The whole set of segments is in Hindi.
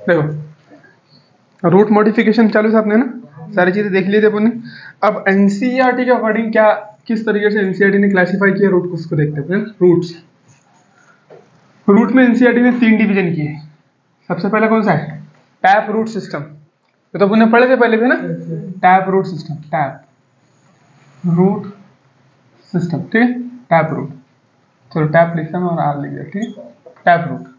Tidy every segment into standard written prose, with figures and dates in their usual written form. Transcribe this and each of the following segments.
देखो रूट मॉडिफिकेशन चालू से आपने ना सारी चीजें देख ली थी अपन ने। अब एनसीईआरटी के अकॉर्डिंग क्या किस तरीके से एनसीईआरटी ने क्लासिफाई किया रूट को, उसको देखते हैं। रूट्स, रूट में एनसीईआरटी ने 3 डिवीजन किए। सबसे पहला कौन सा है? Taproot system. ये तो अपन ने पढ़े थे पहले भी ना, taproot system, taproot system, ठीक है, टैप रूट। चलो टैप लिखता हूं और आर लिख दिया, ठीक है, टैप रूट।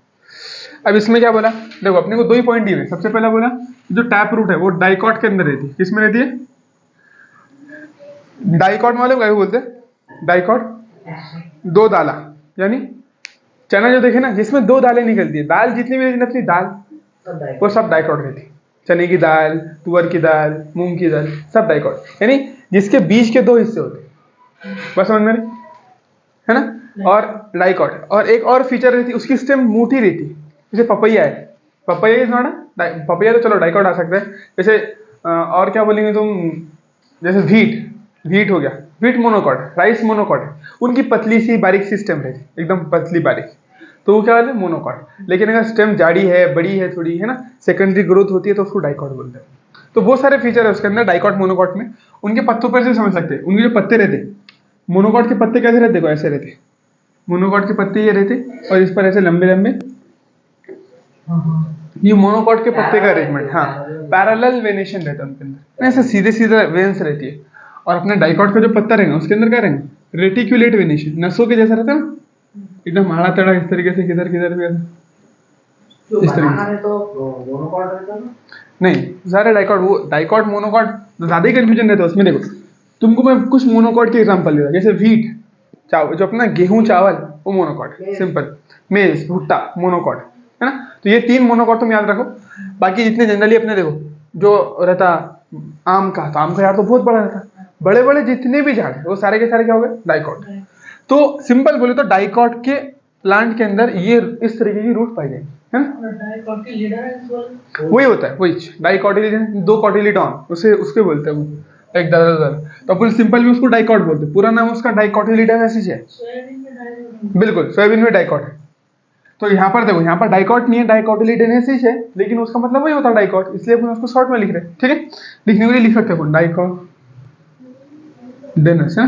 अब इसमें क्या बोला, देखो अपने को 2 ही पॉइंट दिए। सबसे पहला बोला जो टैप रूट है वो डाइकॉट के अंदर रहती है। किसमें रहती है? डाइकॉट मालूम क्या बोलते हैं? डाइकॉट, 2 दाला, यानी चना जो देखे ना जिसमें 2 दालें निकलती है, दाल जितनी भी निकलती है दाल वो सब डाइकॉट रहती है। चने की दाल, तुअर की दाल, मूंग की दाल, सब डाइकॉट, यानी जिसके बीज के 2 हिस्से होते हैं। बस समझ में रही है ना। और डाइकॉट, और एक और फीचर रहती है, उसकी स्टेम मोटी रहती है। जैसे पपैया है, पपैया इज नॉट पपैया, तो चलो डाइकॉट आ सकता है। जैसे और क्या बोलेंगे तुम, जैसे व्हीट हो गया, व्हीट मोनोकॉट, राइस मोनोकॉट है, उनकी पतली सी बारीक सी स्टेम रहती है, एकदम पतली बारीक, तो वो क्या है? मोनोकॉट। लेकिन अगर स्टेम जाड़ी है, बड़ी है थोड़ी, है ना, सेकेंडरी ग्रोथ होती है, तो उसको डाइकॉट बोलते हैं। तो बहुत सारे फीचर है उसके अंदर डाइकॉट मोनोकॉट में। उनके पत्तों पर से समझ सकते हैं, उनके जो पत्ते रहते हैं, मोनोकॉट के पत्ते कैसे रहते? देखो ऐसे रहते, मोनोकॉट के पत्ते ये रहते, और इस पर ऐसे लंबे लंबे, ये मोनोकॉट के पत्ते का अरेंजमेंट। हाँ, पैरेलल वेनेशन रहता है उनके अंदर, ऐसे सीधे सीधे वेन्स रहती है। और अपने डाइकॉट का जो पत्ता रहेगा उसके अंदर क्या रहेगा? रेटिकुलेट वेनेशन, नसों के जैसा रहता है ना, एकदम आड़ा तड़ा इस तरीके से, किधर किधर भी इस तरीके से। तो मोनोकॉट रहता है ना? नहीं, सारे डाइकॉट, वो डाइकॉट मोनोकॉट ज्यादा ही कंफ्यूजन रहता है उसमें। देखो तुमको मैं कुछ मोनोकॉट के एग्जांपल देता, जैसे व्हीट, चावल, जो अपना गेहूं चावल, वो मोनोकॉट, सिंपल। मेज, भुट्टा, मोनोकॉट, है ना। तो ये 3 मोनोकॉट तुम याद रखो। बाकी जितने जनरली अपने देखो जो रहता आम का, तो आम का यार तो बहुत बड़ा रहता, बड़े बड़े जितने भी झाड़ वो सारे के सारे क्या हो गए? डाइकॉट। तो सिंपल बोले तो डाइकॉट के प्लांट के अंदर ये इस तरीके की रूट पाई जाएगी, है ना। वही होता है, वही डाइकॉटिलिडन, 2 कॉटिलिडॉन उसे उसके बोलते हैं वो, एक दर। तो अपन सिंपल भी उसको डाइकॉट बोलते हैं, पूरा नाम उसका डाइकॉटिलिडनेसिस है। बिल्कुल, सोयाबीन में डाइकॉट है। तो यहाँ पर देखो, यहाँ पर डाइकॉट नहीं है, डाइकॉटिलिडनेसिस है, लेकिन उसका मतलब वही होता है डाइकॉट, इसलिए अपन उसको शॉर्ट में लिख रहे हैं, ठीक है। लिखने के लिए लिख सकते हैं अपन डाइकॉटिलिडनेस, है।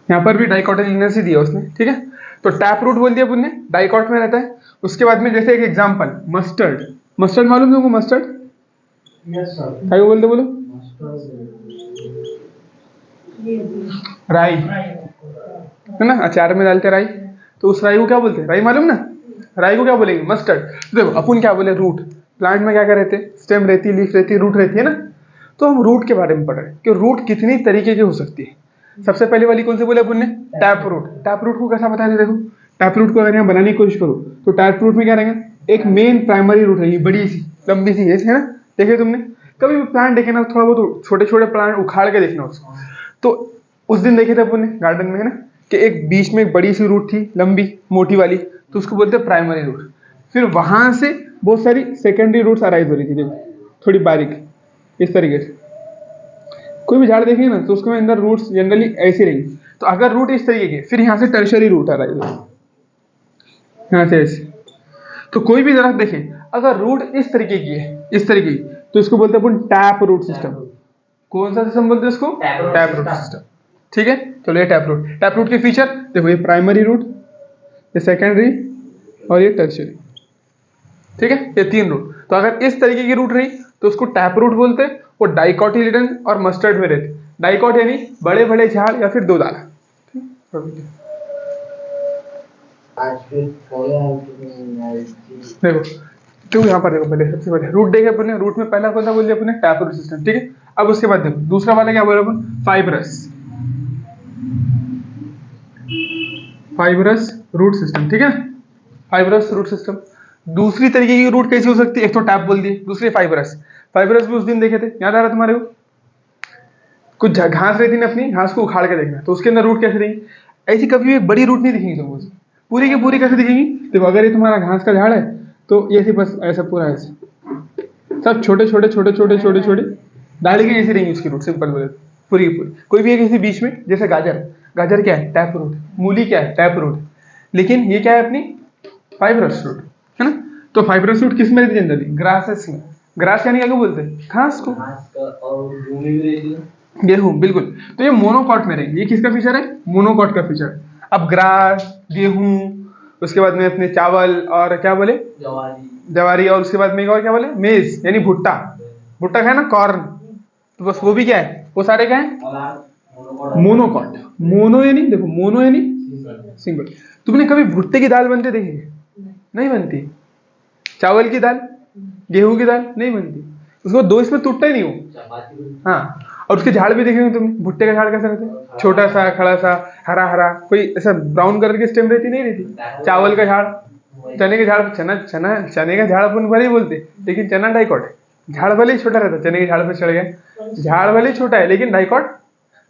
यहाँ पर भी डाइकॉटिलिडनेस ही दिया उसने, ठीक है। तो टैप रूट बोल दिया अपन ने, डाइकॉट में रहता है। उसके बाद में जैसे एक एग्जांपल, मस्टर्ड, मस्टर्ड मालूम तुमको? Mustard yes sir. क्या बोलते, बोलो? राई, है ना, अचार में डालते राई, तो उस राई को क्या बोलते हैं? राई मालूम ना, राई को क्या बोलेंगे? मस्टर्ड। देखो अपन क्या बोले, रूट, प्लांट में क्या क्या रहते हैं? स्टेम रहती है, लीफ रहती है, रूट रहती है ना। तो हम रूट के बारे में पढ़ रहे हैं कि रूट कितनी तरीके की हो सकती है। सबसे पहले वाली कौन सी बोले अपन ने? Tap root. टैप रूट को कैसा बताया? देखो टैप रूट को अगर यहाँ बनाने की कोशिश करो तो टैप रूट में क्या रहेगा? एक मेन प्राइमरी रूट रहेगी, बड़ी सी लंबी सी, है ना। देखे तुमने कभी भी प्लांट देखे ना, थोड़ा बहुत छोटे छोटे प्लांट उखाड़ के देखना उसको। तो उस दिन देखे थे अपन ने गार्डन में, है ना, कि एक बीच में एक बड़ी सी रूट थी, लंबी मोटी वाली, तो उसको बोलते हैं प्राइमरी रूट। फिर वहां से बहुत सारी सेकेंडरी रूट्स अराइज हो रही थी, देखो थोड़ी बारीक इस तरीके से। कोई भी झाड़ देखेंगे ना तो उसके अंदर रूट्स जनरली ऐसी रहेंगी। तो अगर रूट इस तरीके के, फिर यहाँ से टर्शरी रूट आ रहा है, यहाँ से ऐसे। तो कोई भी दरख्त देखे अगर रूट इस तरीके की है, इस तरीके की, तो इसको बोलते हैं अपन टैप रूट सिस्टम। कौन सा सिस्टम बोलते हैं इसको? टैप रूट सिस्टम, ठीक है। चलो ये टैप रूट, टैप रूट के फीचर देखो, ये प्राइमरी रूट, ये सेकेंडरी, और ये टर्शरी, ठीक है, ये 3 रूट। तो अगर इस तरीके की रूट रही तो उसको टैप रूट बोलते हैं। वो डाइकॉटिलिडन और मस्टर्ड में रहते। डाइकॉट यानी बड़े बड़े झाड़ या फिर 2 दाना। देखो क्यों यहाँ पर देखो, पहले सबसे पहले रूट देखे अपने, रूट में पहला कौन सा बोल दिया अपने? टैप रूट सिस्टम, ठीक है। अब उसके बाद देखो दूसरा वाला क्या बोला अपन? फाइब्रस, फाइब्रस रूट सिस्टम, ठीक है। फाइब्रस रूट सिस्टम दूसरी तरीके की रूट कैसी हो सकती है? एक तो टैप बोल दी, दूसरी फाइब्रस। फाइब्रस भी उस दिन देखे थे, याद आ रहा तुम्हारे को? कुछ घास रहती ना, अपनी घास को उखाड़ के देखना, तो उसके अंदर रूट कैसे रहेगी? ऐसी कभी भी एक बड़ी रूट नहीं दिखेगी तुमको, पूरी की पूरी कैसे दिखेगी? देखो अगर ये तुम्हारा घास का झाड़ है तो ये बस ऐसा पूरा ऐसे, सब छोटे छोटे छोटे छोटे छोटे छोटे डाली के जैसी रहेंगी उसकी रूट, सिंपल बोले तो। पूरी की पूरी। कोई भी एक ऐसी बीच में, जैसे गाजर, गाजर क्या है? Taproot. मूली क्या है? Taproot. लेकिन ये क्या है अपनी फाइब्रस रूट, है ना। तो फाइब्रस रूट किस में रहती है जनरली? ग्रासेस में। ग्रास यानी क्या बोलते हैं? घास को। और भूमि भी रहती है। गेहूं, बिल्कुल। तो ये मोनोकॉट में रहेंगे। ये किसका फीचर है? मोनोकॉट का फीचर। अब ग्रास, गेहूं, उसके बाद में अपने चावल और क्या बोले? जवारी। और उसके बाद में एक और क्या बोले? मेज यानी भुट्टा। भुट्टा है ना, कॉर्न। तो बस वो भी क्या है? वो सारे क्या है? मोनोकॉट। मोनो यानी देखो, मोनो यानी सिंगल। तुमने कभी भुट्टे की दाल बनते देखी है? नहीं बनती। चावल की दाल, गेहूं की दाल नहीं बनती। उसको दो इसमें टूटता ही नहीं हो। हाँ, और उसके झाड़ भी देखेंगे तुमने। भुट्टे का झाड़ कैसा रहता है? छोटा सा, खड़ा सा, हरा हरा, कोई ऐसा ब्राउन कलर की स्टेम रहती नहीं रहती। चावल का झाड़, चने के झाड़, चने का झाड़ अपन भले ही बोलते, लेकिन चना डाइकॉट है। झाड़ भले ही छोटा रहता है, चने के झाड़ पे चढ़ गए, झाड़ भले ही छोटा है लेकिन डाइकॉट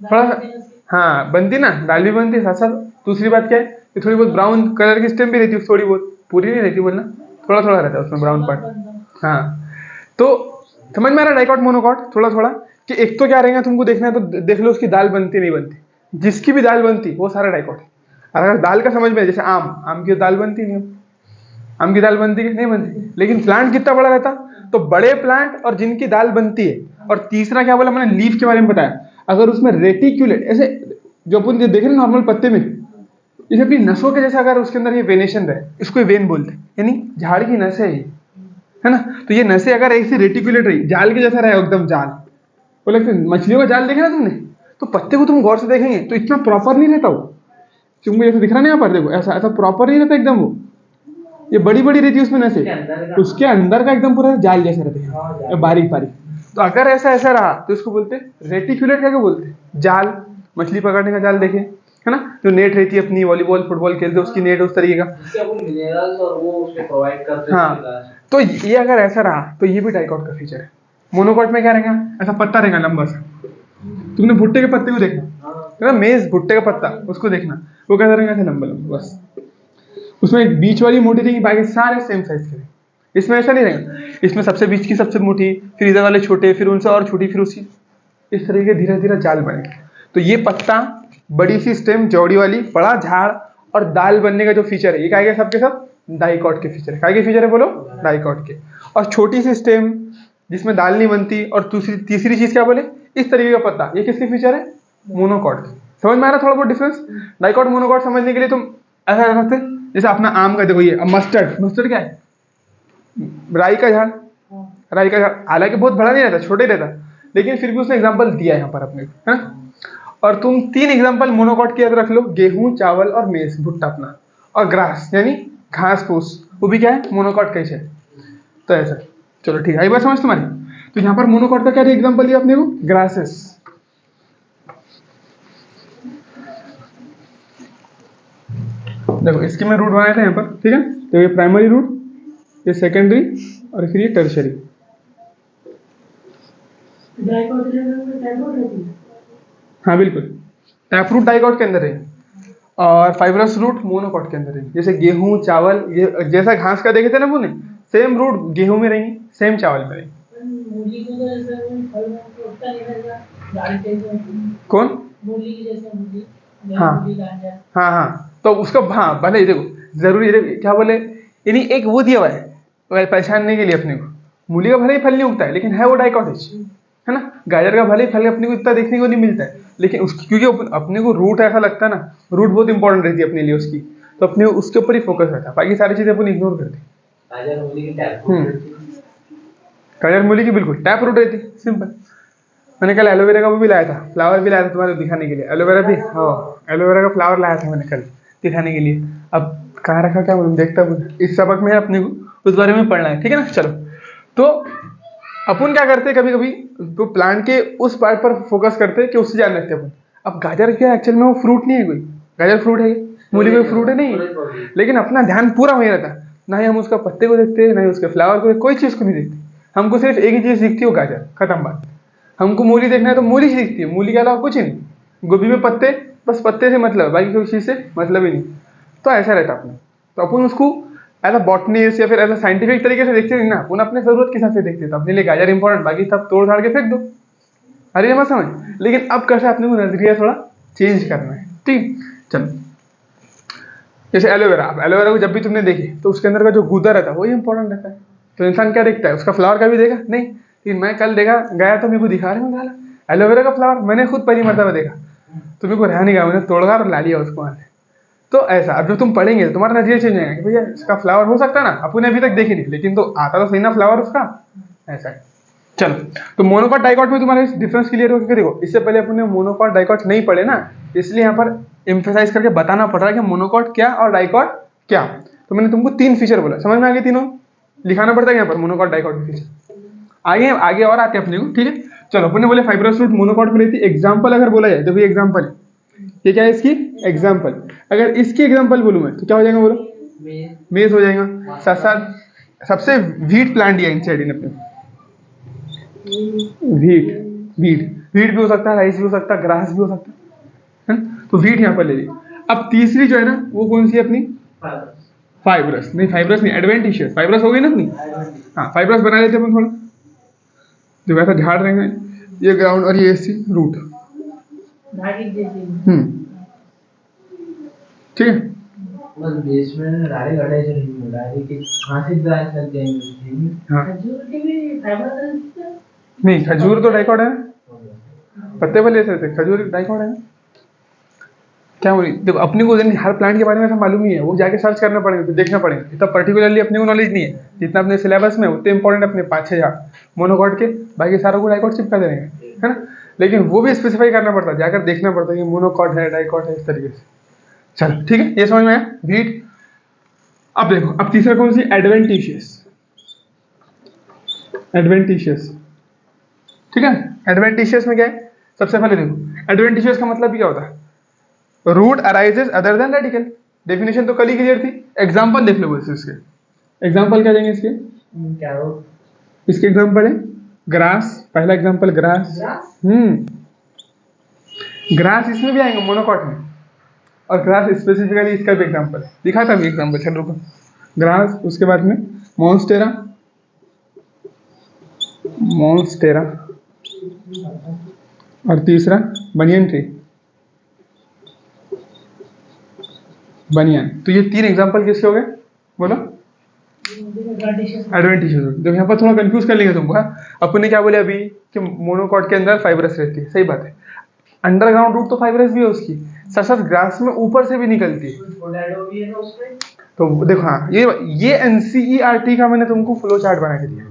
थोड़ा सा। हाँ, बनती ना, दाल भी बनती है साथ साथ। दूसरी बात क्या है कि थोड़ी बहुत ब्राउन कलर की स्टेम भी रहती है, थोड़ी बहुत, पूरी नहीं रहती बोलना, थोड़ा थोड़ा रहता है उसमें ब्राउन पार्ट। हाँ, तो समझ में आ रहा डाइकॉट मोनोकॉट थोड़ा थोड़ा, कि एक तो क्या रहेगा तुमको देखना है तो देख लो उसकी दाल बनती नहीं बनती। जिसकी भी दाल बनती वो सारा डाइकॉट है। अगर दाल का समझ में, जैसे आम की दाल बनती नहीं, आम की दाल बनती है नहीं बनती, लेकिन प्लांट कितना बड़ा रहता। तो बड़े प्लांट और जिनकी दाल बनती है। और तीसरा क्या बोला मैंने? लीफ के बारे में बताया। अगर उसमें रेटिक्यूलेट, ऐसे जो अपन देख रहे नॉर्मल पत्ते में, जैसे अपनी नसों के जैसा अगर उसके अंदर ये वेनेशन रहे, इसको वेन बोलते हैं, यानी झाड़ की नस है ये, है ना। तो ये नसें अगर ऐसे रेटिकुलेट रही, जाल के जैसा रहे एकदम जाल, वो लगता है मछलियों का जाल देखा ना तुमने, तो पत्ते को तुम गौर से देखेंगे तो इतना प्रॉपर नहीं रहता वो। तुमको जैसे दिख रहा नहीं यहाँ पर, देखो ऐसा ऐसा प्रॉपर नहीं रहता एकदम वो। ये बड़ी बड़ी रहती है उसमें नसें, उसके अंदर का एकदम पूरा जाल जैसा रहता है, बारीक बारीक। तो अगर ऐसा ऐसा रहा तो इसको बोलते हैं रेटिकुलेट। क्या बोलते हैं? जाल, मछली पकड़ने का जाल देखे, है ना, जो नेट रहती है अपनी, वॉलीबॉल फुटबॉल खेलते उसकी नेट उस तरीके का। हाँ, तो ये अगर ऐसा रहा तो ये भी डाइकॉट का फीचर है। मोनोकॉट में क्या रहेगा? ऐसा पत्ता रहेगा लंबा सा। तुमने भुट्टे के पत्ते को देखना, है ना, मेज भुट्टे का पत्ता, उसको देखना, वो कैसा रहेगा? ऐसा लंबा लंबा बस। उसमें एक बीच वाली मोटी रहेगी, बाकी सारे सेम साइज के रहेंगे। इसमें ऐसा नहीं रहेगा, इसमें सबसे बीच की सबसे मोटी, फिर इधर वाले छोटे, फिर उनसे और छोटी, फिर उसकी, इस तरीके धीरे धीरे जाल बनेगा। तो ये पत्ता, बड़ी सी स्टेम, जौड़ी वाली, बड़ा झाड़ और दाल बनने का जो फीचर है, ये क्या सबके सब डाइकॉट के फीचर है। क्या के फीचर है बोलो? डाइकॉट के। और छोटी सी स्टेम जिसमें दाल नहीं बनती, और तीसरी चीज क्या बोले? इस तरीके का पत्ता, ये किसके फीचर है? मोनोकॉट के। समझ में आ रहा थोड़ा बहुत डिफरेंस? डाइकॉट मोनोकॉट समझने के लिए तुम ऐसा कर सकते, जैसे अपना आम का देखो, ये मस्टर्ड, मस्टर्ड क्या है? राई का झाड़। राई का झाड़ हालांकि बहुत बड़ा नहीं रहता, छोटे रहता, लेकिन फिर भी उसने एग्जाम्पल दिया है यहाँ पर अपने को, है ना। और तुम 3 एग्जाम्पल मोनोकॉट के याद रख लो, गेहूं, चावल और मेज भुट्टा अपना, और ग्रास यानी घास फूस, वो भी क्या है? मोनोकॉट कैसे है। तो ऐसा, चलो ठीक है, आई बात समझ तुम्हारी। तो यहाँ पर मोनोकॉट का क्या एग्जाम्पल दिया अपने को? ग्रासेस। देखो इसके मैं रूट बनाए थे यहाँ पर, ठीक है। तो ये प्राइमरी रूट, ये सेकेंडरी, और फिर ये टर्शरी। हाँ बिल्कुल, टैप रूट डाइकॉट के अंदर है, और फाइब्रस रूट मोनोकॉट के अंदर है। जैसे गेहूं, चावल, ये जैसा घास का देखे थे ना बोने, सेम रूट गेहूं में रहेंगी, सेम चावल में रहेंगी। कौन? हाँ हाँ हाँ, तो उसका, हाँ भले ही देखो, जरूरी देखो क्या बोले, यानी एक वो दिया हुआ है पहचानने के लिए अपने को। मूली का भले ही फल नहीं उगता है, लेकिन है वो डाइकॉटिज, है ना। गाजर का भले ही फल अपने को इतना देखने को नहीं मिलता है, लेकिन उसकी, क्योंकि अपने को रूट ऐसा लगता है ना, रूट बहुत इंपॉर्टेंट रहती है अपने लिए उसकी, तो अपने उसके ऊपर ही फोकस रहता है, बाकी सारी चीजें अपन इग्नोर करते हैं। गाजर मूली की बिल्कुल टैप रूट रहती है, सिंपल। मैंने कल एलोवेरा का वो भी लाया था, फ्लावर भी लाया था तुम्हारे दिखाने के लिए, एलोवेरा भी, हाँ एलोवेरा का फ्लावर लाया था मैंने कल दिखाने के लिए। अब कहाँ रखा क्या बोलूं, देखता हूँ, इस सबक में अपने को उस बारे में पढ़ना है, ठीक है ना। चलो, तो अपन क्या करते हैं, कभी कभी तो प्लांट के उस पार्ट पर फोकस करते हैं कि उससे जान रखते हैं अपन। अब गाजर क्या एक्चुअल में वो फ्रूट नहीं है, कोई गाजर फ्रूट है, मूली कोई फ्रूट है नहीं, लेकिन अपना ध्यान पूरा वही रहता है। ना ही हम उसका पत्ते को देखते हैं, ना ही उसके फ्लावर को, कोई चीज़ को नहीं देखते। हमको सिर्फ एक ही चीज़ दिखती है, वो गाजर, खत्म बात। हमको मूली देखना है तो मूली ही दिखती है, मूली के अलावा कुछ ही नहीं। गोभी में पत्ते, बस पत्ते से मतलब, बाकी कोई चीज़ से मतलब ही नहीं। तो ऐसा रहता अपना, तो अपन उसको एज अ बॉटनिस्ट या फिर एज अ साइंटिफिक तरीके से देखते नहीं ना, अपन अपने जरूरत के हिसाब से देखते, तो अपने लिए गाजर इंपॉर्टेंट, बाकी सब तोड़ धाड़ के फेंक दो। अरे मत समझ, लेकिन अब कैसे अपने को नजरिया थोड़ा चेंज करना है, ठीक। चलो, जैसे एलोवेरा, अब एलोवेरा को जब भी तुमने देखी तो उसके अंदर का जो गूदा रहता है वही इंपॉर्टेंट रहता है। तो इंसान क्या देखता है, उसका फ्लावर कभी देखा नहीं, लेकिन मैं कल देखा गया तो मेरे को दिखा रहे हैं एलोवेरा का फ्लावर, मैंने खुद पहली मरतबा देखा तो मेरे को रहा नहीं गया, मैंने तोड़कर और ला लिया उसको वहाँ से। तो ऐसा अब जब तुम पढ़ेंगे तो तुम्हारा नजरिया चेंज आएगा कि भैया इसका फ्लावर हो सकता है ना, अपन अभी तक देखी नहीं, लेकिन तो आता तो सही ना फ्लावर उसका, ऐसा है। चलो, तो मोनोकॉट डाइकॉट में तुम्हारा डिफरेंस क्लियर हो गया। देखो इससे पहले अपन ने मोनोकॉट डाइकॉट नहीं पढ़े ना, इसलिए यहाँ पर एम्फेसाइज करके बताना पड़ रहा है कि मोनोकॉट क्या और डाइकॉट क्या। तो मैंने तुमको 3 फीचर बोला, समझ में आ गए तीनों, लिखाना पड़ता है यहाँ पर मोनोकॉट डाइकॉट के फीचर। आगे आगे और आते हैं अपने को, ठीक है। चलो अपन ने बोले फाइब्रस रूट मोनोकॉट में रहती है। एग्जाम्पल अगर बोला जाए तो भाई एग्जाम्पल ये क्या है इसकी एग्जाम्पल, अगर इसकी एग्जाम्पल बोलूँ मैं तो क्या हो जाएगा बोलो, मेज हो जाएगा। साथ साथ सबसे वीट प्लांट दिया एनसीईआरटी ने अपने, वीट वीट भी हो सकता है, राइस भी हो सकता है, ग्रास भी हो सकता है, तो वीट यहाँ पर ले ली। अब तीसरी जो है ना वो कौन सी है अपनी, फाइब्रस नहीं एडवेंटिशियस, फाइब्रस हो गई ना अपनी। हाँ फाइब्रस बना लेते हैं अपन थोड़ा, जो वैसा झाड़ रहेंगे, ये ग्राउंड और ये इसकी रूट, ठीक है। बस बेसमेंट डायरेक्ट अटैच नहीं है, डायरेक्ट फांसी ब्रांच लग जाएंगे। हाँ खजूर के भी फाइबर नहीं, खजूर तो डाइकॉट है, पत्ते पर ले सकते, खजूर डाइकॉट है। क्या बोली, देखो अपने को हर प्लांट के बारे में ऐसा मालूम नहीं है, वो जाके सर्च करना पड़ेगा, तो देखना पड़ेगा। इतना पर्टिकुलरली अपने को नॉलेज नहीं है, जितना अपने सिलेबस में उतने इंपॉर्टेंट अपने 5-6 झाड़ मोनोकॉट के, बाकी सारों को डाइकॉट चिपका देंगे, है ना। लेकिन वो भी स्पेसिफाई करना पड़ता है, जाकर देखना पड़ता है कि मोनोकॉट है डाइकॉट है, इस तरीके से। चलो ठीक है, ये समझ में आया वीट। अब देखो, अब तीसरा कौन सी, एडवेंटिशियस, ठीक है। एडवेंटिशियस में क्या है, सबसे पहले देखो एडवेंटिशियस का मतलब क्या होता है, root arises other than radical. Definition तो कल ही क्लियर थी, एग्जांपल देख लो बस इसके। एग्जांपल क्या देंगे इसके, कैरोट। इसके एग्जांपल है ग्रास, पहला एग्जांपल ग्रास। ग्रास इसमें भी आएंगे मोनोकॉट में, और ग्रास स्पेसिफिकली इसका भी एग्जांपल दिखा था, एग्जांपल चल रुको, ग्रास, उसके बाद में मॉन्स्टेरा और तीसरा बनियन ट्री, बनियन। तो ये 3 एग्जांपल किसके हो गए बोलो, एडवेंटिशियस। जब यहाँ पर थोड़ा कंफ्यूज कर लेंगे तुमको, अपन ने क्या बोले अभी कि मोनोकॉट के अंदर फाइब्रस रहती है, सही बात है, अंडरग्राउंड रूट तो फाइब्रस भी है उसकी, साथ साथ ग्रास में ऊपर से भी निकलती है। तो देखो हाँ, ये एनसीईआरटी का मैंने तुमको फ्लो चार्ट बना के दिया।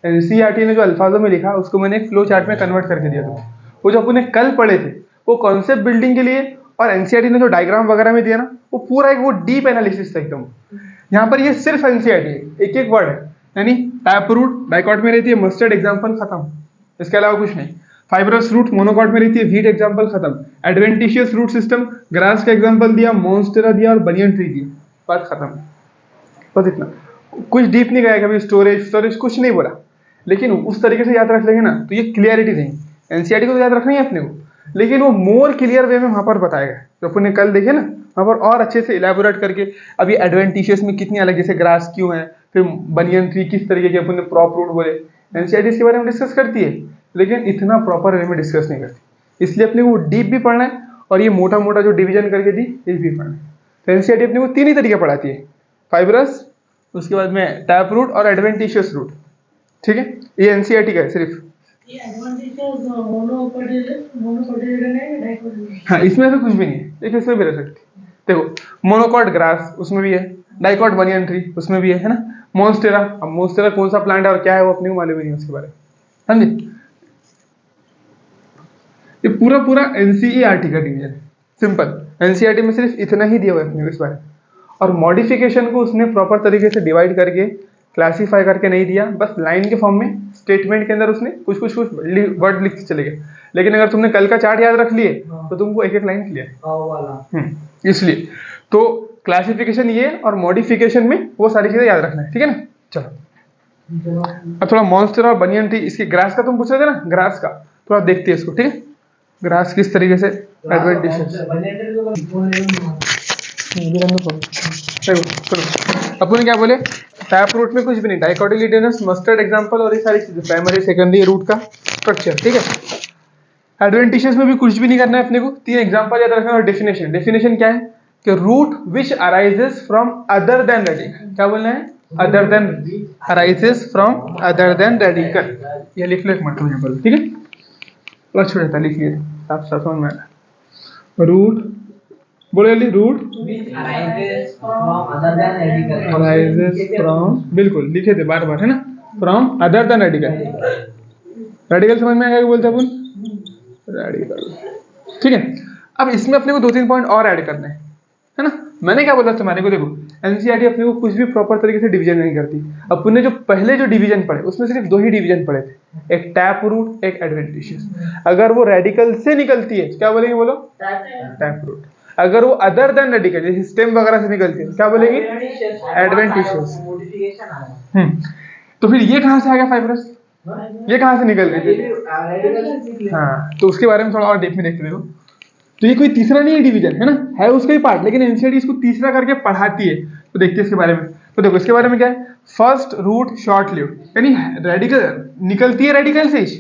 एनसीईआरटी ने जो अल्फाजों में लिखा उसको मैंने एक फ्लो चार्ट में कन्वर्ट करके दिया तुमको। वो जो अपने कल पढ़े थे वो कॉन्सेप्ट बिल्डिंग के लिए, और एनसीईआरटी ने जो डायग्राम वगैरह में दिया ना वो पूरा एक वो डीप एनालिसिस था एकदम। यहाँ पर ये सिर्फ एनसीईआरटी है, एक एक वर्ड है, यानी टैप रूट डाइकॉट में रहती है, मस्टर्ड एग्जाम्पल खत्म, इसके अलावा कुछ नहीं। फाइब्रस रूट मोनोकॉट में रहती है, वीट एग्जाम्पल खत्म। एडवेंटिशियस रूट सिस्टम, ग्रास का एग्जाम्पल दिया, मॉन्स्टेरा दिया और बनियन ट्री दिया, बात खत्म। बस इतना, कुछ डीप नहीं गया, कभी स्टोरेज कुछ नहीं बोला, लेकिन उस तरीके से याद रख लेंगे ना तो ये क्लियरिटी नहीं। एनसीईआरटी को तो याद रखना ही है अपने को, लेकिन वो मोर क्लियर वे में वहां पर बताएगा, जो अपन ने कल देखे ना वहां पर और अच्छे से इलेबोरेट करके। अभी एडवेंटिशियस में कितनी अलग, जैसे ग्रास क्यों है, फिर बनियन ट्री किस तरीके के अपन ने प्रॉप रूट बोले, एनसीईआरटी इसके बारे में डिस्कस करती है, लेकिन इतना प्रॉपर वे में डिस्कस नहीं करती। इसलिए अपने को डीप भी पढ़ना है, और ये मोटा मोटा जो डिवीजन करके दी ये भी पढ़ना है। तो एनसीईआरटी अपने को 3 ही तरीके पढ़ाती है, फाइब्रस, उसके बाद में टैप रूट और एडवेंटिशियस रूट, ठीक है। ये एनसीईआरटी का है सिर्फ। हाँ इसमें से कुछ भी नहीं है, देखिए इसमें भी रह सकती, देखो मोनोकॉट ग्रास उसमें भी है, डाइकॉट बनियन ट्री उसमें भी है ना। मॉन्स्टेरा, अब मॉन्स्टेरा कौन सा प्लांट है और क्या है वो अपने को मालूम ही नहीं उसके बारे में, समझे। ये पूरा एनसीईआरटी का डिवीजन है, सिंपल। एनसीईआरटी में सिर्फ इतना ही दिया हुआ है अपने को इस बारे में, और मॉडिफिकेशन को उसने प्रॉपर तरीके से डिवाइड करके क्लासीफाई करके नहीं दिया, बस लाइन के फॉर्म में स्टेटमेंट के अंदर उसने कुछ वर्ड लिख के चले गए। लेकिन अगर तुमने कल का चार्ट याद रख लिए तो तुमको एक एक लाइन क्लियर, इसलिए तो क्लासिफिकेशन ये और मॉडिफिकेशन में वो सारी चीजें याद रखना है, ठीक है ना। चलो अब थोड़ा मॉन्स्टर और बनियन ट्री, इसकी ग्रास का तुम पूछ रहे थे ना, ग्रास का थोड़ा देखते हैं इसको, ठीक है। ग्रास किस तरीके से एडवेंटिशियस, अपन क्या बोले, टैप रूट में कुछ भी नहीं, डाइकोटिलिडेनस, मस्टर्ड एग्जांपल और ये सारी चीजें, प्राइमरी सेकेंडरी रूट का स्ट्रक्चर, ठीक है। एडवेंटिशियस में भी कुछ भी नहीं करना है अपने को, 3 एग्जांपल याद रखना और डेफिनेशन। डेफिनेशन क्या है, कि root which arises from other than radical. क्या बोलना है? Other than arises from other than radical. ये लिख लो एक मतलब यहाँ पर, ठीक है? और छोड़ देता, लिख लिए साफ साफ समझ में आ रहा। रूट बोलो जल्दी, root arises from other than radical. Arises from, बिल्कुल लिखे थे बार बार, है ना? From other than radical. Radical समझ में आएगा क्या बोलते हैं अपन? रेडिकल, ठीक है। अब इसमें अपने को 2-3 पॉइंट और ऐड करने हैं, है ना? मैंने क्या बोला तुम्हारे को, देखो एनसीईआरटी अपने को कुछ भी प्रॉपर तरीके से डिवीजन नहीं करती। अपन ने जो पहले जो डिवीजन पढ़े उसमें सिर्फ 2 ही डिवीजन पढ़े थे, एक टैप रूट, एक एडवेंटिशियस। अगर वो रेडिकल से निकलती है क्या बोलेंगे, बोलो? Taproot. अगर वो अदर देन रेडिकल जैसे स्टेम वगैरह से निकलती है क्या बोलेंगे? एडवेंटिशियस। तो फिर ये कहाँ से आ गया फाइब्रस? ये कहाँ से निकल रही थी? हाँ, तो उसके बारे में थोड़ा और डीप में देखते देखो। तो ये कोई तीसरा नहीं है डिवीजन, है ना? है उसका ही पार्ट, लेकिन एनसीईआरटी इसको तीसरा करके पढ़ाती है। तो देखते हैं इसके बारे में। तो देखो इसके बारे में क्या है, फर्स्ट रूट शॉर्ट लिव्ड, यानी रेडिकल निकलती है रेडिकल से ही।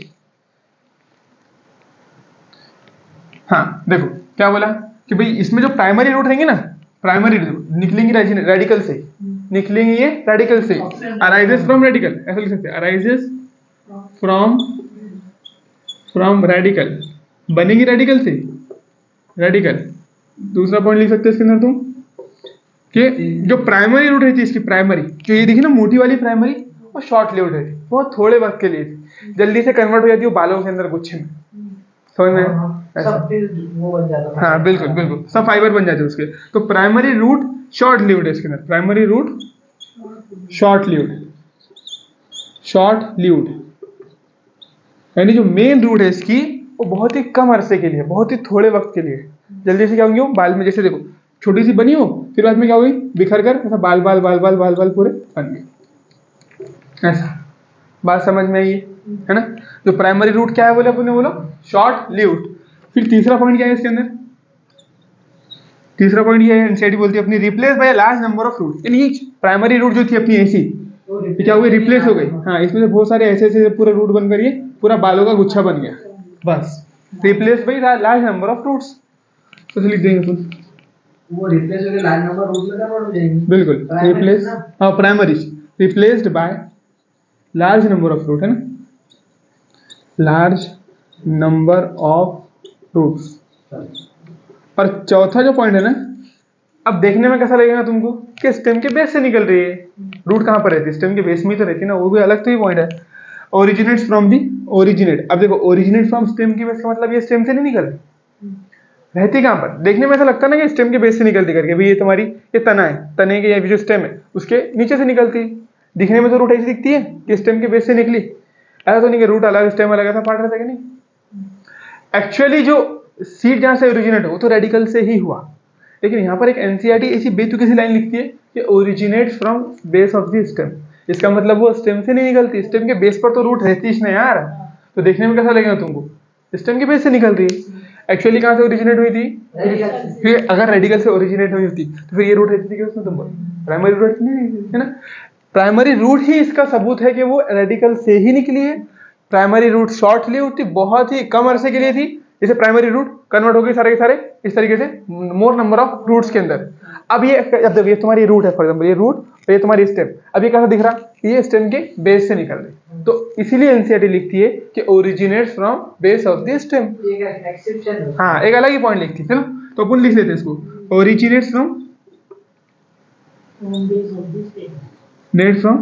हाँ देखो क्या बोला कि भाई इसमें जो प्राइमरी रूट रहेंगे ना, प्राइमरी रूट निकलेंगे रेडिकल से, निकलेंगे ये रेडिकल से। अराइजेस फ्रॉम रेडिकल, ऐसा लिख सकते हैं, अराइजेस फ्रॉम रेडिकल, बनेगी रेडिकल से, रेडिकल। दूसरा पॉइंट लिख सकते हैं इसके अंदर तुम कि जो प्राइमरी रूट रहती है इसकी, प्राइमरी जो ये देखिए ना मोटी वाली प्राइमरी, वो शॉर्ट लिव्ड रहती है, बहुत थोड़े वक्त के लिए थी, जल्दी से कन्वर्ट हो जाती है वो बालों के अंदर गुच्छे में, समझ में? सब फिर वो बन जाता है। हाँ बिल्कुल बिल्कुल, सब फाइबर बन जाते हैं उसके। तो प्राइमरी रूट शॉर्ट लिव्ड है इसके अंदर, primary root short lived, short lived, यानी जो मेन रूट है इसकी वो बहुत ही कम अरसे के लिए, बहुत ही थोड़े वक्त के लिए, जल्दी से क्या होंगे वो बाल में, जैसे देखो छोटी सी बनी हो फिर बाद में क्या होगी, बिखर कर ऐसा बाल बाल बाल बाल बाल बाल पूरे बन गए। ऐसा बात समझ में आई है ना? जो प्राइमरी रूट क्या है बोले अपने, बोलो शॉर्ट लिव्ड। फिर तीसरा पॉइंट क्या है इसके अंदर? तीसरा पॉइंट ये है, एनसीईआरटी बोलती है अपनी, replace by large number of root, यानी प्राइमरी रूट जो थी अपनी ऐसी क्या हुई, रिप्लेस हो गई। हाँ, इसमें से बहुत सारे ऐसे ऐसे पूरा रूट बनकर ये पूरा बालों का गुच्छा बन गया, बस replace by large number of roots. तो लिख देंगे अपन, वो रिप्लेस होकर लार्ज नंबर रूट में कन्वर्ट हो जाएगी। बिल्कुल रिप्लेस, हाँ primary replaced by large number of root, है ना? Large number of roots. और चौथा जो पॉइंट है ना, अब देखने में कैसा लगेगा तुमको कि स्टेम के बेस से निकल रही है। रूट कहाँ पर रहती है? स्टेम के बेस में ही तो रहती है ना, वो भी अलग तो ही पॉइंट है। ओरिजिनेट्स फ्रॉम दी, ओरिजिनेट, अब देखो ओरिजिनेट फ्रॉम स्टेम के बेस का मतलब ये स्टेम से नहीं निकल रहती, कहाँ पर? देखने में ऐसा लगता है ना कि स्टेम के बेस से निकलती करके, भाई ये तुम्हारी ये तना है, तने के ये जो स्टेम है उसके नीचे से निकलती। दिखने में तो रूट ऐसी दिखती है कि स्टेम के बेस से निकली, ऐसा तो नहीं कि रूट अलग स्टेम अलग, ऐसा पार्ट रहता है कि नहीं? एक्चुअली जो सीड जहाँ से ओरिजिनेट हो वो तो रेडिकल से ही हुआ, लेकिन यहाँ पर एक एनसीईआरटी ऐसी बेतुकी सी लाइन लिखती है कि originate from base of the stem. इसका मतलब वो स्टेम से नहीं निकलती, स्टेम के बेस पर तो रूट रहती है इसने यार, तो देखने में कैसा लगेगा तुमको, स्टेम के बेस से निकल रही है। एक्चुअली कहाँ से ओरिजिनेट हुई थी? फिर अगर रेडिकल से ओरिजिनेट हुई होती तो फिर ये रूट रहती थी क्या उसमें? तुमको प्राइमरी रूट नहीं है ना? प्राइमरी रूट ही इसका सबूत है कि वो रेडिकल से ही निकली है। प्राइमरी रूट शॉर्ट लिव्ड थी, बहुत ही कम अरसे के लिए थी, जैसे प्राइमरी रूट कन्वर्ट हो गई सारे के सारे इस तरीके से मोर नंबर ऑफ रूट्स के अंदर। अब ये तुम्हारी रूट है, फॉर एग्जांपल ये रूट और ये तुम्हारी स्टेम, अब ये कैसा दिख रहा? ये स्टेम के बेस से निकल रही, तो इसीलिए एनसीईआरटी लिखती है कि originates from base of the stem. हाँ, एक अलग ही पॉइंट लिखती है, चलो तो अपन लिख लेते हैं इसको, ओरिजिनेट्स फ्रॉम नेट फ्रॉम,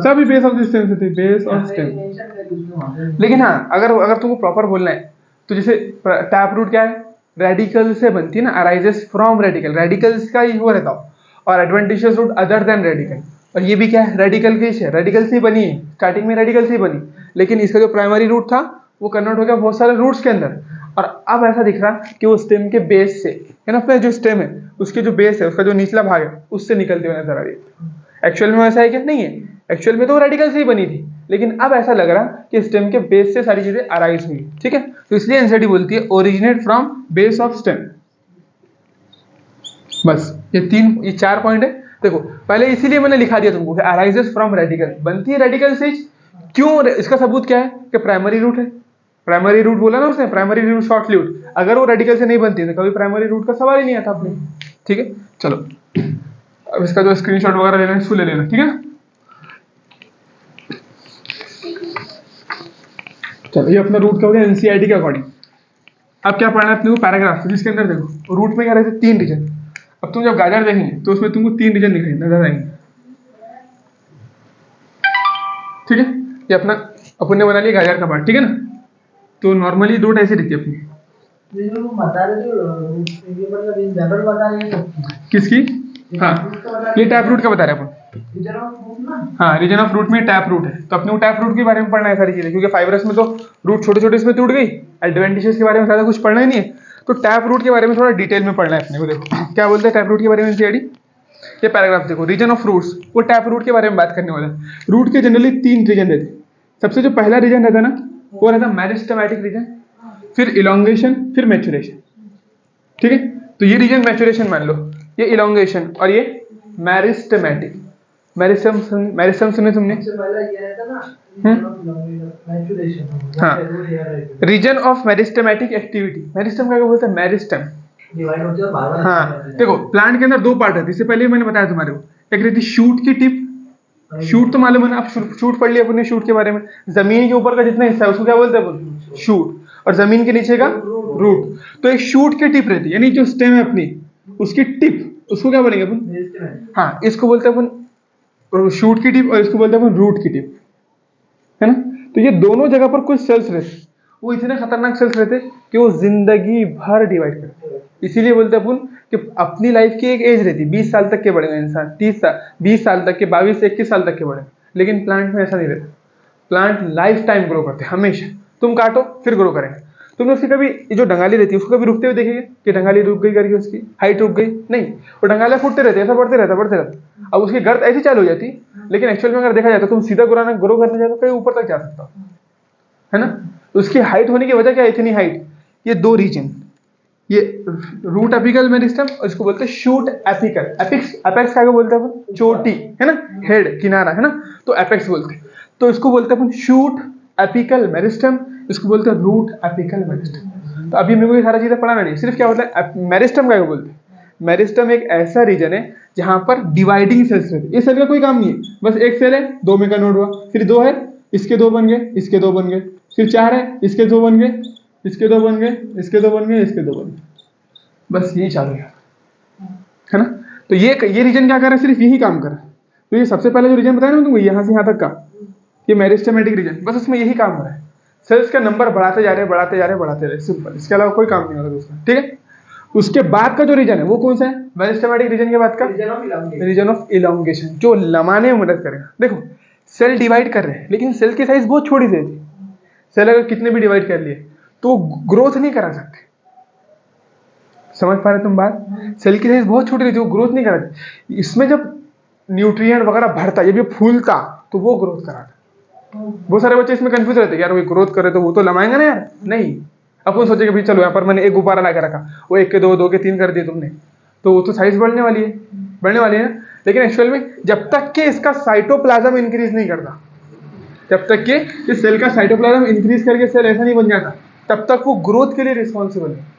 सभी बेस ऑफ द स्टेम से थे, बेस ऑफ स्टेम। लेकिन हाँ, अगर तुमको प्रॉपर बोलना है तो जैसे टैप रूट क्या है? रेडिकल से बनती है ना, अराइजेस फ्रॉम रेडिकल, रेडिकल्स का ही हो रहता हो, और adventitious root other than radical, और ये भी क्या है? रेडिकल की है, रेडिकल से ही बनी है, स्टार्टिंग में रेडिकल से ही बनी, लेकिन इसका जो प्राइमरी रूट था वो कन्वर्ट हो गया बहुत सारे रूट्स के अंदर, और अब ऐसा दिख रहा कि वो स्टेम के बेस से, है ना, अपना जो स्टेम है उसके जो बेस है, उसका जो निचला भाग है उससे निकलते हुए नजर आ रही है। एक्चुअल में ऐसा है क्या? नहीं है, एक्चुअल में तो रेडिकल से ही बनी थी, लेकिन अब ऐसा लग रहा कि स्टेम के बेस से सारी चीजें अराइज हुई, ठीक है? तो इसलिए एनसीईआरटी बोलती है originate from base of stem. बस ये 4 पॉइंट है। देखो पहले इसीलिए मैंने लिखा दिया तुमको अराइजेस फ्रॉम रेडिकल, बनती है रेडिकल से, क्यों? इसका सबूत क्या है कि प्राइमरी रूट है, प्राइमरी रूट बोला ना उसने, प्राइमरी रूट शॉर्ट लिव्ड, अगर वो रेडिकल से नहीं बनती तो कभी प्राइमरी रूट का सवाल ही नहीं आता अपने। ठीक है, चलो अब इसका जो स्क्रीनशॉट वगैरह लेना है इसको ले लेना, ठीक है ना। चलो ये अपना रूट का हो गया एनसीईआरटी के अकॉर्डिंग। अब क्या पढ़ना है अपने को, पैराग्राफ जिसके अंदर देखो रूट में क्या रहते हैं 3 रीजन। अब तुम जब गाजर देखेंगे तो उसमें तुमको 3 रीजन दिखाई नजर आएंगे, ठीक है। ये अपना अपन ने बना लिया गाजर का पार्ट, ठीक है ना। तो नॉर्मली रूट ऐसी रहती है अपनी, ये जो बता रहे थे ये मतलब इन जनरल बता रहे हैं किसकी, हाँ ये टैप रूट का बता रहे हैं अपन। रीजन ऑफ रूट ना, हाँ रीजन ऑफ रूट में टैप रूट है, तो अपने को टैप रूट के बारे में पढ़ना है सारी चीजें, क्योंकि फाइब्रस में तो रूट छोटे छोटे इसमें टूट गई, एडवेंटिशियस के बारे में ज्यादा कुछ पढ़ना ही नहीं है। तो टैप रूट के बारे में थोड़ा डिटेल में पढ़ना है अपने को। देखो क्या बोलते हैं टैप रूट के बारे में एनसीईआरटी, ये पैराग्राफ देखो, रीजन ऑफ रूट्स, वो टैप रूट के बारे में बात करने वाला है। रूट के जनरली 3 रीजन रहते हैं। सबसे जो पहला रीजन रहता है ना वो रहता है मेरिस्टेमेटिक रीजन, फिर इलोंगेशन, फिर मैचुरेशन, ठीक है। तो ये रीजन मैचुरेशन मान लो, ये इलोंगेशन और ये मैरिस्टेमेटिक। मैरिस्टम सुने तुमने, सबसे पहला ये रहता ना मैचुरेशन, हाँ region of meristematic activity. Meristem क्या बोलते हैं, मेरिस्टम डिवाइड होती है बार-बार। हाँ देखो प्लांट के अंदर 2 पार्ट रहते हैं, इससे पहले मैंने बताया तुम्हारे को, एक रहती शूट की टिप, शूट तो मालूम है ना, आप शूट पढ़ लिया अपने शूट के बारे में। जमीन के ऊपर का जितना हिस्सा है उसको क्या बोलते हैं, शूट, और जमीन के नीचे का रूट। तो एक शूट की टिप रहती है, यानी जो स्टेम है अपनी उसकी टिप, उसको क्या बोलेंगे अपन, हाँ इसको बोलते हैं अपन शूट की टिप, और इसको बोलते हैं अपन रूट की टिप, है ना। तो ये दोनों जगह पर कुछ सेल्स रहते, वो इतने खतरनाक सेल्स रहते कि वो जिंदगी भर डिवाइड करते। इसीलिए बोलते हैं अपन कि अपनी लाइफ की एक एज रहती है, 20 साल तक के बढ़ेगा इंसान, 30 साल 20 साल तक के, 22-21 साल तक के बढ़े। लेकिन प्लांट में ऐसा नहीं रहता, प्लांट लाइफ टाइम ग्रो करते हैं हमेशा। तुम काटो फिर ग्रो करेंगे। तुमने उसकी कभी ये जो डंगाली रहती है उसको कभी रुकते हुए देखेंगे कि डंगाली रुक गई करके उसकी हाइट रुक गई, नहीं, वो डंगाले फूटते रहते, ऐसा बढ़ते रहता। अब उसकी गर्द ऐसी चालू हो जाती, लेकिन एक्चुअल में अगर देखा जाए तो तुम सीधा ग्रो करने जाए तो कहीं ऊपर तक जा सकता हो, है ना। उसकी हाइट होने की वजह क्या है, इतनी हाइट, ये 2 रीजन, ये रूट एपिकल मेरिस्टम और इसको बोलते हैं शूट एपिकल। एपिक्स, एपेक्स क्या बोलते हैं अपन, चोटी, है ना, हेड किनारा, है ना, तो एपेक्स बोलते हैं। तो इसको बोलते हैं अपन शूट एपिकल मेरिस्टम, इसको बोलते हैं रूट एपिकल मेरिस्टम। तो अभी मेरे को ये सारा चीजें पढ़ाना नहीं, सिर्फ क्या होता है मेरिस्टम क्या बोलते हैं। मेरिस्टम एक ऐसा रीजन है जहां पर डिवाइडिंग सेल्स रहते हैं। इस सेल का कोई काम नहीं है, बस एक सेल है 2 में कन्वर्ट हुआ, फिर 2 है इसके 2 बन गए, इसके 2 बन गए, फिर 4 है इसके 2 बन गए, इसके 2 बन गए, इसके 2 बन गए, इसके 2 बन गए, बस यही चालू है ना। तो ये रीजन क्या कर रहा है, सिर्फ यही काम कर रहा है। तो ये सबसे पहले जो रीजन बताया ना तुमको, यहाँ से यहाँ तक का, ये मेरिस्टेमेटिक रीजन, बस इसमें यही काम हो रहा है। सेल्स का नंबर बढ़ाते जा रहे, सिंपल, इसके अलावा कोई काम नहीं हो रहा दूसरा, ठीक है। उसके बाद का जो रीजन है वो कौन सा है, मेरिस्टेमेटिक रीजन के बाद का रीजन ऑफ इलोंगेशन, जो लमाने में मदद करेगा। देखो सेल डिवाइड कर रहे हैं लेकिन सेल की साइज बहुत छोटी सी थी, सेल अगर कितने भी डिवाइड कर लिए तो ग्रोथ नहीं करा सकते, समझ पा रहे तुम बात। सेल की साइज बहुत छोटी रहती है, वो ग्रोथ नहीं कराती। इसमें जब न्यूट्रिएंट वगैरह भरता, जब ये फूलता तो वो ग्रोथ कराता। बहुत सारे बच्चे इसमें कंफ्यूज रहते हैं, यार वो ग्रोथ करे तो वो तो लमाएंगे ना यार, नहीं। अपन सोचे कि भाई चलो यहाँ पर मैंने एक गुब्बारा ला के रखा, वो 1 के 2, 2 के 3 कर दिए तुमने, तो वो तो साइज बढ़ने वाली है ना। लेकिन एक्चुअल में जब तक कि इसका साइटोप्लाज्म इंक्रीज नहीं करता, जब तक कि इस सेल का साइटोप्लाज्म इंक्रीज करके सेल ऐसा नहीं बन जाता, तब तक वो ग्रोथ के लिए रिस्पॉन्सिबल है।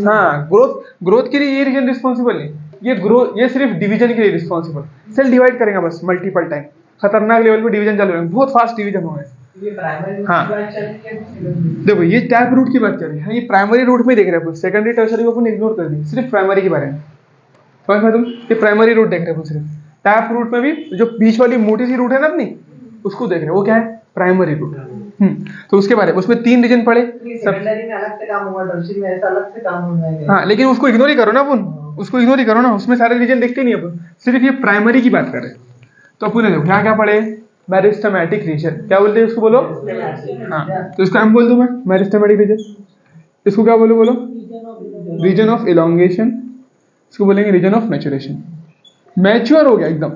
हाँ ग्रोथ के लिए ये रीजन रिस्पॉन्सिबल है, ये सिर्फ डिवीजन के लिए रिस्पॉन्सिबल। सेल डिवाइड करेगा बस मल्टीपल टाइम, खतरनाक लेवल पे डिवीजन चालू है, बहुत फास्ट डिवीजन हो रहा है। हाँ देखो ये टैप रूट की बात कर रहे हैं, ये प्राइमरी रूट में देख रहे हैं, सेकेंडरी टर्शरी को अपन इग्नोर कर दी, सिर्फ प्राइमरी के बारे में समझ में। तुम ये प्राइमरी रूट देख रहे हो सिर्फ, टैप रूट में भी जो बीच वाली मोटी सी रूट है ना अपनी, उसको देख रहे हो, वो क्या है, प्राइमरी रूट। तो उसके बारे में उसमें 3 रीजन पढ़े, सेकेंडरी में अलग से काम होगा, टर्शियरी में ऐसा अलग से काम होगा। हाँ लेकिन उसको इग्नोर ही करो ना अपन, उसको इग्नोर ही करो ना, उसमें सारे रीजन देखते नहीं अपन, सिर्फ ये प्राइमरी की बात कर रहे हैं। तो अपन देखो क्या क्या पढ़े, मेरिस्टेमेटिक रीजन क्या बोलते हैं उसको, बोलो। हाँ तो इसको हम बोल दूं मैं मेरिस्टेमेटिक रीजन, इसको क्या बोलो रीजन ऑफ इलोंगेशन, इसको बोलेंगे रीजन ऑफ मैचुरेशन। मैच्योर हो गया एकदम,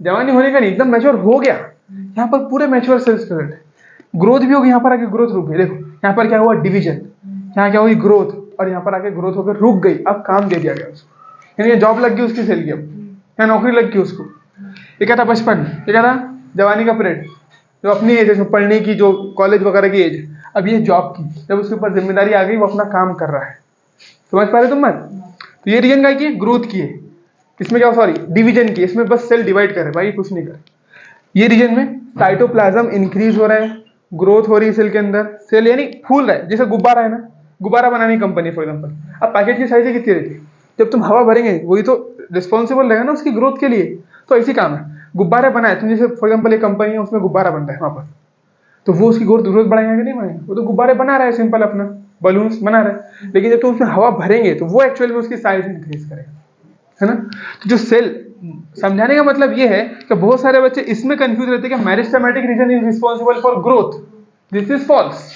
जवानी होने का नहीं, एकदम मैच्योर हो गया, यहाँ पर पूरे मैच्योर सेल्स प्रेजेंट है, ग्रोथ भी होगी, यहाँ पर आके ग्रोथ रुक गई। देखो यहाँ पर क्या हुआ, डिवीजन, यहाँ क्या हुई, ग्रोथ, और यहाँ पर आके ग्रोथ होकर रुक गई, अब काम दे दिया गया उसको, यानी जॉब लग गई उसकी सेल की, अब यहाँ नौकरी लग गई उसको। ये क्या था बचपन, ये क्या था जवानी का पीरियड, जो अपनी एज है, पढ़ने की, जो कॉलेज वगैरह की एज, अब ये जॉब की, जब उसके ऊपर जिम्मेदारी आ गई, वो अपना काम कर रहा है। समझ पा रहे तुम मत? तो ये रीजन का की ग्रोथ की है, इसमें क्या, सॉरी डिवीजन की, इसमें बस सेल डिवाइड करे भाई, कुछ नहीं करे। ये रीजन में साइटोप्लाज्म इंक्रीज हो रहा है, ग्रोथ हो रही है सेल के अंदर, सेल यानी फूल रहा है, जैसे गुब्बारा है ना, गुब्बारा बनाने की कंपनी फॉर एग्जाम्पल, अब पैकेट की साइज कितनी रहती है, जब तुम हवा भरेंगे वही तो रिस्पॉन्सिबल रहेगा ना उसकी ग्रोथ के लिए। तो इसी काम है, गुब्बारा बनाए तुम, जैसे फॉर एग्जाम्पल एक कंपनी है, उसमें गुब्बारा बन रहा है वहां पर, तो वो उसकी ग्रोथ बढ़ाएगा कि नहीं बढ़ाएगा? वो तो गुब्बारे बना रहा है, सिंपल अपना बलून्स बना रहा है, लेकिन जब तुम उसमें हवा भरेंगे तो वो एक्चुअल में उसकी साइज इंक्रीज करेगा, है ना। तो जो सेल, समझाने का मतलब ये है कि बहुत सारे बच्चे इसमें कंफ्यूज रहते हैं कि meristematic region is responsible for growth. This is false.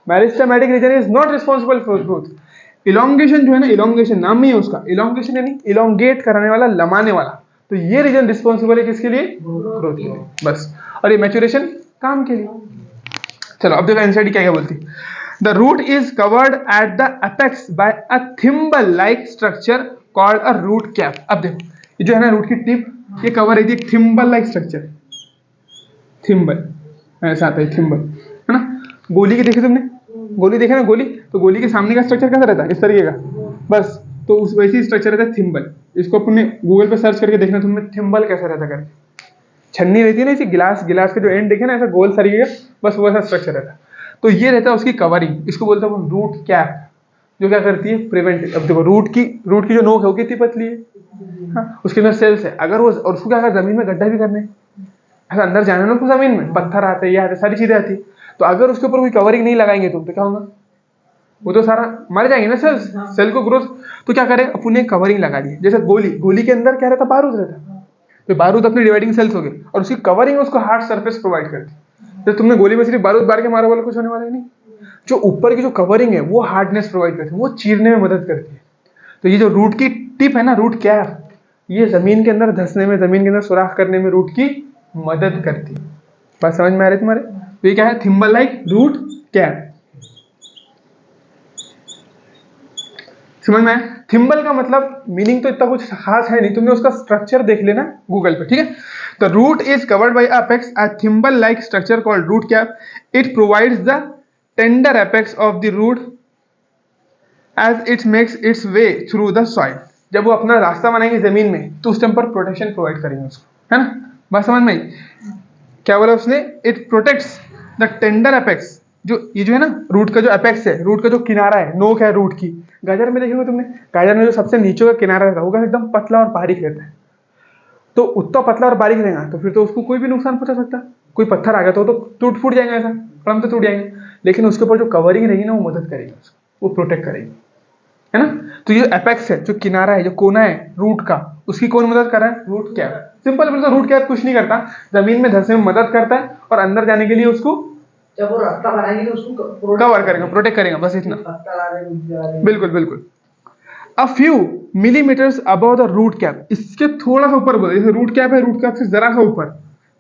Meristematic region is not responsible for growth. Elongation जो है ना, इलोंगेशन नाम में ही है उसका, इलोंगेशन यानी इलोंगेट कराने वाला, लमाने वाला, तो ये रीजन रिस्पॉन्सिबल है किसके लिए? ग्रोथ के लिए, बस। और ये मैच्योरेशन काम के लिए। चलो अब देखो एनसीईआरटी क्या क्या बोलती है। The root is covered at the apex by a thimble like structure called a root cap. अब देखो ये जो है ना रूट की टिप, ये कवर है एक थिम्बल लाइक स्ट्रक्चर, थिम्बल ऐसा आता है, थिम्बल है ना। गोली की देखी तुमने, गोली देखे ना गोली, तो गोली के सामने का स्ट्रक्चर कैसा रहता है? इस तरीके का, बस। तो उस वैसी स्ट्रक्चर रहता है थिम्बल। इसको अपने गूगल पे सर्च करके देखना तुम्हें, थिम्बल कैसा रहता करके। छन्नी रहती है ना, इसी गिलास, गिलास के जो एंड देखे ना, ऐसा गोल तरीके का, बस वैसा स्ट्रक्चर रहता है। तो ये रहता है उसकी कवरिंग, इसको बोलते हैं रूट कैप, जो क्या करती है? प्रिवेंट। अब देखो रूट की जो नोक है वो कितनी पतली है, हाँ, उसके अंदर सेल्स है। अगर वो, और उसको क्या कर, जमीन में गड्ढा भी करने, ऐसा अंदर जाना ना उसको, जमीन में पत्थर आते हैं, ये आते, सारी चीजें आती, तो अगर उसके ऊपर कोई कवरिंग नहीं लगाएंगे तुम, तो क्या होगा? वो तो सारा मर जाएंगे ना सेल्स, सेल को ग्रोथ। तो क्या करें, अपने कवरिंग लगा दी, जैसे गोली के अंदर क्या रहता? बारूद रहता, तो बारूद अपने डिवाइडिंग सेल्स हो गए, और उसकी कवरिंग उसको हार्ड सरफेस प्रोवाइड करती है। तो तुमने गोली में सिर्फ बारूद बार के मारा वाला कुछ होने वाला है नहीं, जो ऊपर की जो कवरिंग है वो हार्डनेस प्रोवाइड करती है, वो चीरने में मदद करती है। तो ये जो रूट की टिप है ना, रूट कैप, ये जमीन के अंदर धंसने में, जमीन के अंदर सुराख करने में रूट की मदद करती है। बात समझ में आ रही तुम्हारे? तो ये क्या है? Thimble like root cap. समझ में आया? थिम्बल का मतलब मीनिंग तो इतना कुछ खास है नहीं, तुमने उसका स्ट्रक्चर देख लेना गूगल पे, ठीक है। The root is covered by apex a thimble like structure called root cap. It provides the tender apex of the root as it makes its way through the soil. जब वो अपना रास्ता बनाएंगे जमीन में, तो उस टाइम पर प्रोटेक्शन प्रोवाइड करेंगे उसको, है ना। बात समझ में आई? क्या बोला उसने? It protects the tender apex, जो ये जो है ना रूट का जो अपेक्स है, रूट का जो किनारा है, नोक है रूट की। गाजर में देखोगे तुमने, गाजर में जो सबसे नीचे का किनारा रहता है वो एकदम पतला और बारीक रहता है। तो उतना पतला और बारीक रहेगा तो फिर तो उसको कोई भी नुकसान पहुंचा सकता है। कोई पत्थर आ गया तो टूट फूट जाएगा, ऐसा पड़म तो टूट जाएंगे, लेकिन उसके ऊपर जो कवरिंग रहेगी ना, वो मदद करेगी उसको, वो प्रोटेक्ट करेगी, है ना। तो ये एपेक्स है, जो किनारा है, जो कोना है रूट का, उसकी कौन मदद कर रहा है? Root cap. सिंपल बोलते रूट कैप कुछ नहीं करता, जमीन में धंसने में मदद करता है, और अंदर जाने के लिए उसको, जब वो रास्ता बनाएंगे तो उसको कवर करेगा, प्रोटेक्ट करेगा, बस इतना। बिल्कुल बिल्कुल। A few millimetres above the root cap, इसके थोड़ा सा ऊपर बोले, जैसे रूट कैप है, रूट कैप से जरा सा ऊपर,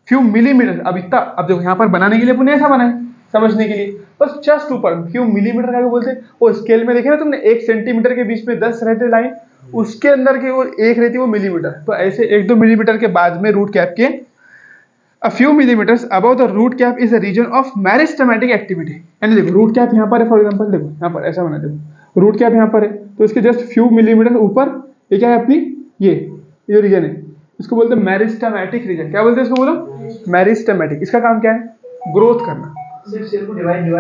फ्यू मिलीमीटर, अब इतना, अब देखो यहाँ पर बनाने के लिए अपने ऐसा बनाए समझने के लिए, बस जस्ट ऊपर फ्यू मिलीमीटर का बोलते हैं। वो स्केल में देखे ना तुमने, 1 सेंटीमीटर के बीच में 10 रहते लाइन, उसके अंदर की वो एक रहती है वो मिलीमीटर। तो ऐसे 1-2 मिलीमीटर के बाद में रूट कैप के, a few millimeters above the root cap is a region of meristematic activity। यानी देखो रूट कैप यहाँ पर है, फॉर एग्जांपल देखो यहाँ पर ऐसा बना, देखो रूट कैप यहाँ पर है, तो इसके जस्ट फ्यू मिलीमीटर ऊपर ये क्या है अपनी, ये रीजन है, इसको बोलते हैं मेरिस्टेमेटिक रीजन। क्या बोलते हैं इसको? बोलो मेरिस्टेमेटिक। इसका काम क्या है? ग्रोथ करना,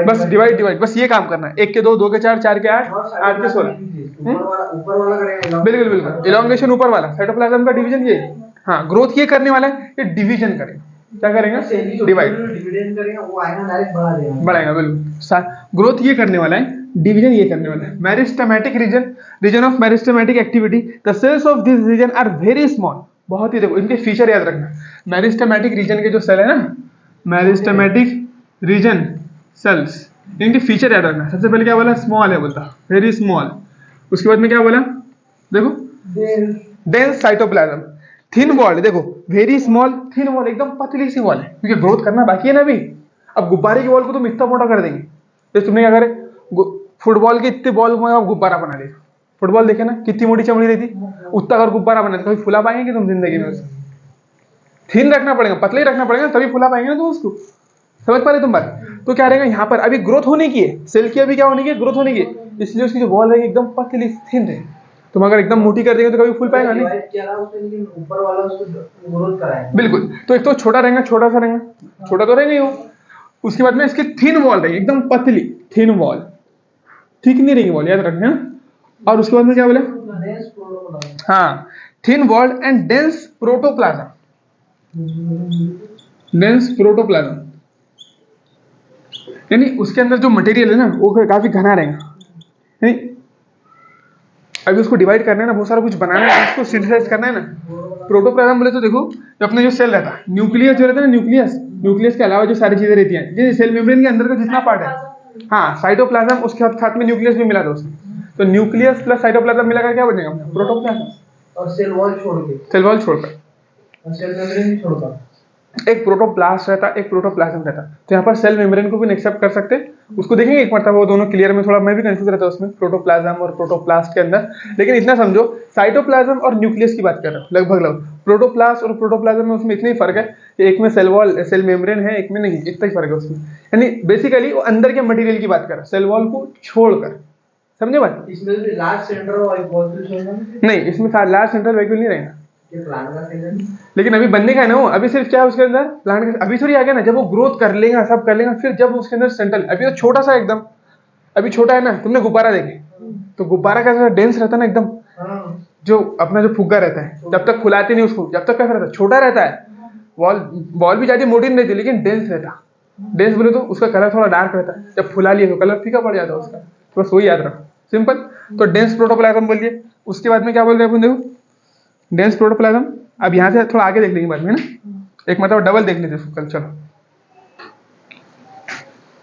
बस डिवाइड, बस ये काम करना है। 1 के 2, 2 के 4, 4 के 8, 8 के 16। बिल्कुल बिल्कुल, इलोंगेशन ऊपर वाला, साइटोप्लाज्म का डिवीजन ये, हाँ ग्रोथ ये करने वाला है, ये डिवीजन करेगा। क्या करेगा? डिवाइड करेगा, वो आएगा डायरेक्ट बढ़ा देगा, बढ़ाएगा, बिल्कुल। ग्रोथ ये करने वाला है, डिवीजन ये करने वाला है। Meristematic region of meristematic activity, the cells of this region are very small. बहुत ही, देखो इनके फीचर याद रखना। मेरिस्टेमेटिक रीजन के जो सेल है ना, मेरिस्टेमेटिक रीजन सेल्स, इनके फीचर याद रखना। सबसे पहले क्या बोला? स्मॉल है, बोलता वेरी स्मॉल। उसके बाद में क्या बोला? देखो डेंस साइटोप्लाज्म, थिन वॉल, देखो वेरी स्मॉल, थिन वॉल, एकदम पतली सी वॉल है, क्योंकि ग्रोथ करना बाकी है ना अभी। अब गुब्बारे की वॉल को तुम इतना मोटा कर देंगे, तो तुमने क्या करे, फुटबॉल के इतने बॉल में आप गुब्बारा बना दे। फुटबॉल देखे ना कितनी मोटी चमड़ी रहती, उतना अगर गुब्बारा बना दे, कभी फुला पाएंगे तुम जिंदगी में? उसे थिन रखना पड़ेगा, पतले ही रखना पड़ेगा, तभी फुला पाएंगे ना तुम उसको। समझ पा रहे तुम बात? तो क्या रहेगा यहाँ पर, अभी ग्रोथ होने की है सेल की, अभी क्या होने की है, ग्रोथ होने की है, इसलिए उसकी जो वॉल है एकदम पतली थिन है। तुम अगर एकदम मोटी कर देंगे तो कभी फूल पाएगा नहीं। डिवाइड किया ना उसने, लेकिन ऊपर वाला उसको ग्रोथ कराया। बिल्कुल, तो एक तो छोटा रहेगा, छोटा सा रहेगा, छोटा तो रहेगा ही वो। उसके बाद में इसकी थिन वॉल रहेगी, एकदम पतली थिन वॉल, ठीक नहीं रहेगी वॉल, याद रखना है। और उसके बाद में क्या बोले, डेंस प्रोटोप्लाज्म। हाँ, thin wall and dense protoplasm, dense protoplasm, यानी उसके अंदर जो मटेरियल है ना वो काफी घना रहेगा, नहीं? अभी उसको डिवाइड करना है ना, बहुत सारा कुछ बनाना है, उसको सिंथेसाइज करना है ना। प्रोटोप्लाज्म बोले तो देखो, जो अपना जो सेल रहता है, न्यूक्लियस जो रहता है ना, न्यूक्लियस, न्यूक्लियस के अलावा जो सारी चीजें रहती हैं, जैसे सेल मेम्ब्रेन के अंदर का जितना पार्ट है, हाँ, साइटोप्लाज्म, उसके साथ में न्यूक्लियस भी मिला था उसमें, तो न्यूक्लियस प्लस साइटोप्लाज्म मिलाकर क्या बनेगा, प्रोटोप्लाज्म। और सेल वॉल छोड़ के, सेल वॉल छोड़कर और सेल मेम्ब्रेन छोड़कर। एक प्रोटोप्लास्ट रहता है, एक प्रोटोप्लाज्म रहता है। तो यहाँ पर सेल मेम्ब्रेन को भी एक्सेप्ट कर सकते हैं, उसको देखेंगे एक मतलब, वो दोनों क्लियर में थोड़ा मैं भी कंफ्यूज रहता हूँ उसमें, प्रोटोप्लाज्म और प्रोटोप्लास्ट के अंदर। लेकिन इतना समझो, साइटोप्लाज्म और न्यूक्लियस की बात कर रहा हूँ लगभग। प्रोटोप्लास्ट और प्रोटोप्लाज्म में उसमें इतना ही फर्क है कि एक में सेल वॉल, सेल मेम्ब्रेन है, एक में नहीं, इतना ही फर्क है उसमें। यानी बेसिकली वो अंदर के मटेरियल की बात कर रहा है, सेल वॉल को छोड़कर, समझे बात? इसमें भी लार्ज सेंटर और वॉल्यूम होगा नहीं, इसमें लार्ज सेंट्रल वैक्यूल नहीं रहेगा, ये प्लांट का सेल है। लेकिन अभी बनने का है ना वो, अभी सिर्फ क्या है उसके अंदर प्लांट का, अभी थोड़ी आ गया ना, जब वो ग्रोथ कर लेगा, सब कर लेगा, फिर जब उसके अंदर सेंट्रल, अभी तो छोटा सा एकदम, अभी छोटा है ना। तुमने गुब्बारा देखे तो गुब्बारा कैसा डेंस रहता है ना एकदम, हाँ, जो अपना जो फुग्गा रहता है, जब तक खुलाते नहीं उसको, जब तक कैसा रहता है, छोटा रहता है। बॉल बॉल भी ज्यादा मोटी नहीं रहती, लेकिन डेंस रहता। डेंस बोले तो उसका कलर थोड़ा डार्क रहता है, जब फुला लिया तो कलर फीका पड़ जाता है उसका, तो बस वही याद रखो, सिंपल। तो डेंस प्रोटोप्लाज्म बोलिए। उसके बाद में क्या बोल रहे हैं अपन, देखो डेंस प्रोटोप्लाज्म। अब यहाँ से थोड़ा आगे देख लेंगे बाद में ना, एक मतलब डबल देख लेते हैं कल, चलो।